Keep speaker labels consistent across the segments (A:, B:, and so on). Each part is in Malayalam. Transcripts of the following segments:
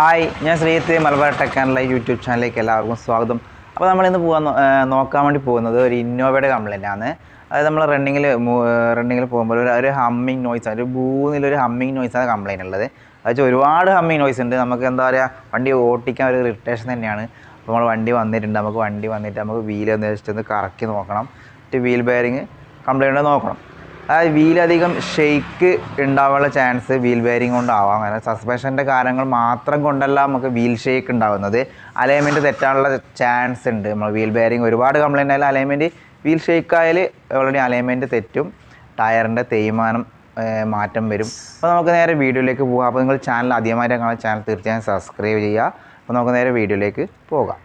A: ഹായ്, ഞാൻ Sreeth Malabar tech and live YouTube ചാനലിലേക്ക് എല്ലാവർക്കും സ്വാഗതം. അപ്പോൾ നമ്മളിന്ന് നോക്കാൻ വേണ്ടി പോകുന്നത് ഒരു ഇന്നോവയുടെ കംപ്ലൈൻ്റ് ആണ്. അതായത് നമ്മൾ റണ്ണിങ്ങിൽ പോകുമ്പോൾ ഒരു ഹമ്മിങ് നോയ്സ്, ഒരു ബൂന്നിലൊരു ഹമ്മിങ് നോയ്സാണ് കംപ്ലൈൻറ്റ് ഉള്ളത്. അതായത് ഒരുപാട് ഹമ്മിങ് നോയ്സ് ഉണ്ട്. നമുക്ക് എന്താ പറയുക, വണ്ടി ഓട്ടിക്കാൻ ഒരു ഇറിറ്റേഷൻ തന്നെയാണ്. അപ്പോൾ നമ്മൾ വണ്ടി വന്നിട്ടുണ്ട്, നമുക്ക് വീൽ ജസ്റ്റ് ഒന്ന് കറക്കി നോക്കണം. വീൽ ബെയറിങ് കംപ്ലൈൻറ്റ് നോക്കണം. അതായത് വീലധികം ഷെയ്ക്ക് ഉണ്ടാവാനുള്ള ചാൻസ് വീൽ ബെയറിങ് കൊണ്ടാവാം. കാരണം സസ്പെൻഷൻ്റെ കാര്യങ്ങൾ മാത്രം കൊണ്ടല്ല നമുക്ക് വീൽ ഷെയ്ക്ക് ഉണ്ടാകുന്നത്. അലൈൻമെൻറ്റ് തെറ്റാനുള്ള ചാൻസ് ഉണ്ട്. നമ്മൾ വീൽ ബെയറിങ് ഒരുപാട് കംപ്ലൈൻ്റ് ആയാലും അലൈൻമെൻറ്റ് വീൽ ഷെയ്ക്കായാൽ ഓൾറെഡി അലൈൻമെൻറ്റ് തെറ്റും, ടയറിൻ്റെ തേയ്മാനം മാറ്റം വരും. അപ്പോൾ നമുക്ക് നേരെ വീഡിയോയിലേക്ക് പോകാം. അപ്പോൾ നിങ്ങൾ ചാനൽ ആദ്യമായിട്ട് കാണുന്ന ചാനൽ തീർച്ചയായും സബ്സ്ക്രൈബ് ചെയ്യുക. അപ്പോൾ നമുക്ക് നേരെ വീഡിയോയിലേക്ക് പോകാം.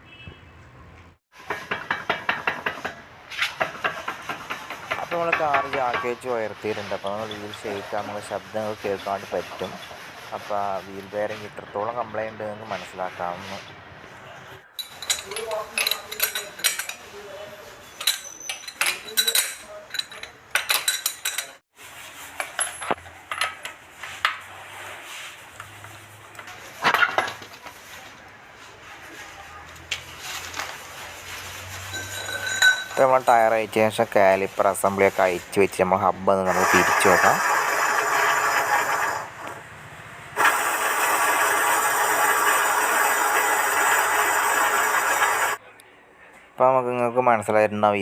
A: അപ്പോൾ നമ്മൾ കാർ ജാക്കേറ്റ് ഉയർത്തിയിട്ടുണ്ട്. അപ്പോൾ നമ്മൾ വീൽ ഷെയ്ക്കാൻ നമുക്ക് ശബ്ദങ്ങൾ കേൾക്കാൻ വേണ്ടി പറ്റും. അപ്പോൾ വീൽ ബെയറിങ് ഇത്രത്തോളം കംപ്ലൈൻറ്റ് എന്ന് മനസ്സിലാക്കാവുന്നു. ഇപ്പോൾ നമ്മൾ ടയർ അയച്ചതിന് ശേഷം കാലിപ്പർ അസംബ്ലിയൊക്കെ അയച്ച് വെച്ച് നമ്മൾ ഹബ്ബൊന്ന് നമുക്ക് തിരിച്ചു നോക്കാം. ഇപ്പോൾ നിങ്ങൾക്ക് മനസ്സിലായിട്ടുണ്ടാവും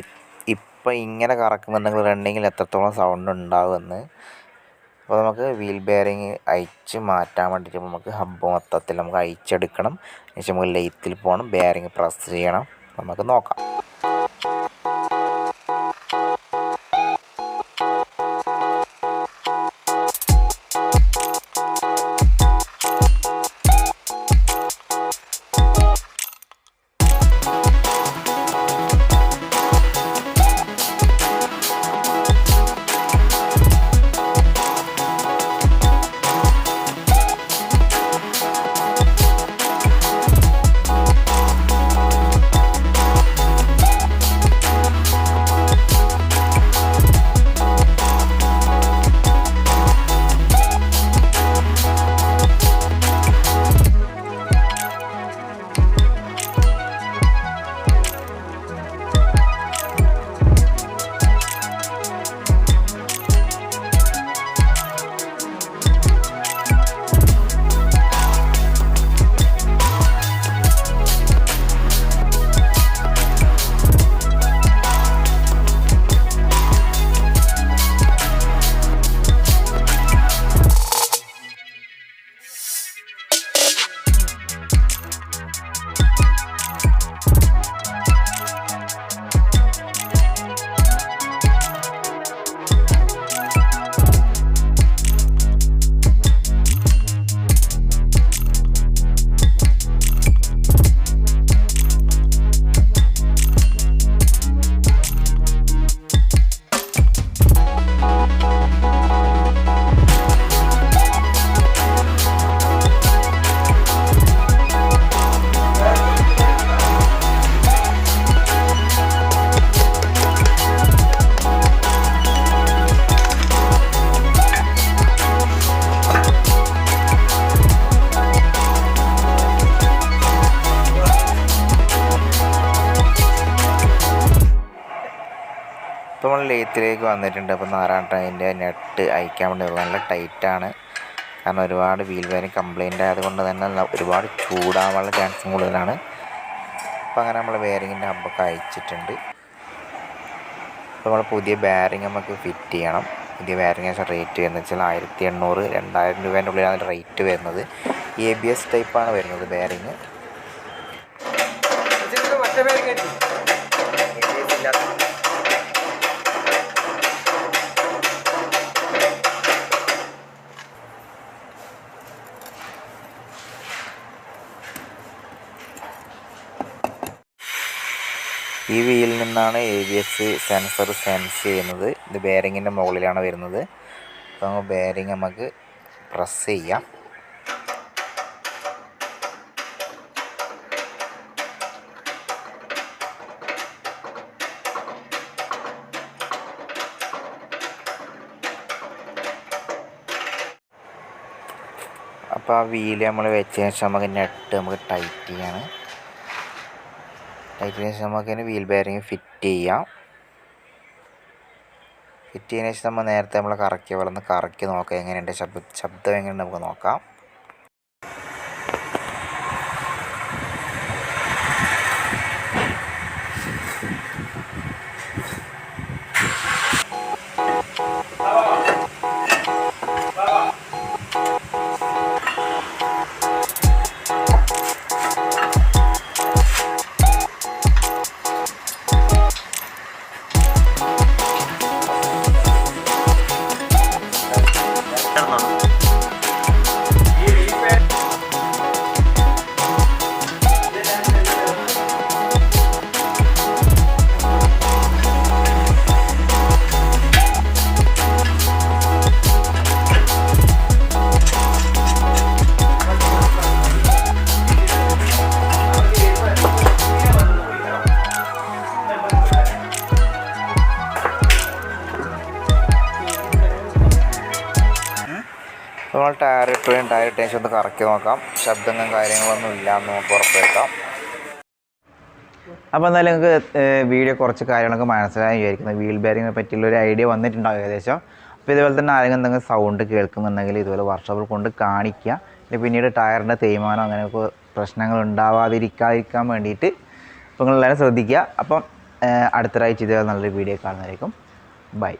A: ഇപ്പം ഇങ്ങനെ കറക്കുന്നുണ്ടെങ്കിൽ റണ്ണിങ്ങിൽ എത്രത്തോളം സൗണ്ട് ഉണ്ടാകുമെന്ന്. അപ്പോൾ നമുക്ക് വീൽ ബെയറിങ് അയച്ച് മാറ്റാൻ വേണ്ടിയിട്ട് നമുക്ക് ഹബ്ബ് മൊത്തത്തിൽ നമുക്ക് അയച്ചെടുക്കണം. ശേഷം നമുക്ക് ലെയ്ത്തിൽ പോകണം, ബെയറിങ് പ്രസ് ചെയ്യണം. നമുക്ക് നോക്കാം. ഇപ്പോൾ നമ്മൾ ലെയ്ത്തിലേക്ക് വന്നിട്ടുണ്ട്. അപ്പോൾ 4-ാം ടൈമിൻ്റെ നെറ്റ് അയക്കാൻ വേണ്ടി നല്ല ടൈറ്റാണ്. കാരണം ഒരുപാട് വീൽ ബെയറിങ് കംപ്ലൈൻ്റ് ആയതുകൊണ്ട് തന്നെ ഒരുപാട് ചൂടാവാനുള്ള ചാൻസും കൂടുതലാണ്. അപ്പോൾ അങ്ങനെ നമ്മൾ ബെയറിങ്ങിൻ്റെ ഹബ്ബൊക്കെ അയച്ചിട്ടുണ്ട്. അപ്പോൾ നമ്മൾ പുതിയ ബെയറിങ് നമുക്ക് ഫിറ്റ് ചെയ്യണം. പുതിയ ബെയറിങ് റേറ്റ് വരുന്നത് വെച്ചാൽ 1800-2000 രൂപേൻ്റെ ഉള്ളിലാണ് റേറ്റ് വരുന്നത്. ABS ടൈപ്പാണ് വരുന്നത് ബെയറിങ്. ഈ വീലിൽ നിന്നാണ് ABS സെൻസർ സെൻസ് ചെയ്യുന്നത്. ഇത് ബെയറിങ്ങിൻ്റെ മുകളിലാണ് വരുന്നത്. അപ്പോൾ ബെയറിങ് നമുക്ക് പ്രസ് ചെയ്യാം. അപ്പോൾ ആ വീല് നമ്മൾ വെച്ചതിന് ശേഷം നമുക്ക് നെട്ട് നമുക്ക് ടൈറ്റ് ചെയ്യാണ്. ടൈറ്റ് ചെയ്തതിന് ശേഷം നമുക്ക് വീൽ ബെയറിങ് ഫിറ്റ് ചെയ്യാം. ഫിറ്റ് ചെയ്തതിന് ശേഷം നമ്മൾ നേരത്തെ നമ്മൾ കറക്കിയ പോലെ ഒന്ന് കറക്കി നോക്കാം എങ്ങനെയുണ്ട് ശബ്ദം എങ്ങനെയുണ്ട് നമുക്ക് നോക്കാം. നമ്മൾ ടയർ ഇട്ടതിന് ശേഷം ഒന്ന് കറക്കി നോക്കാം. ശബ്ദങ്ങളും കാര്യങ്ങളൊന്നും ഇല്ല എന്ന് നമുക്ക് ഉറപ്പുവരുത്താം. അപ്പോൾ എന്തായാലും നിങ്ങൾക്ക് വീഡിയോ കുറച്ച് കാര്യങ്ങളൊക്കെ മനസ്സിലായി വിചാരിക്കുന്നത്. വീൽ ബെയറിങ്ങിനെ പറ്റിയുള്ള ഒരു ഐഡിയ വന്നിട്ടുണ്ടാവും ഏകദേശം. അപ്പോൾ ഇതുപോലെ തന്നെ ആരെങ്കിലും എന്തെങ്കിലും സൗണ്ട് കേൾക്കുന്നുണ്ടെങ്കിൽ ഇതുപോലെ വർക്ക്ഷോപ്പിൽ കൊണ്ട് കാണിക്കുക. പിന്നീട് ടയറിൻ്റെ തേയ്മാനം അങ്ങനെയൊക്കെ പ്രശ്നങ്ങൾ ഉണ്ടാവാതിരിക്കാൻ വേണ്ടിയിട്ട് അപ്പോൾ നിങ്ങളെല്ലാവരും ശ്രദ്ധിക്കുക. അപ്പം അടുത്തൊരാഴ്ച ഇതുപോലെ നല്ലൊരു വീഡിയോ കാണുന്നതായിരിക്കും. ബൈ.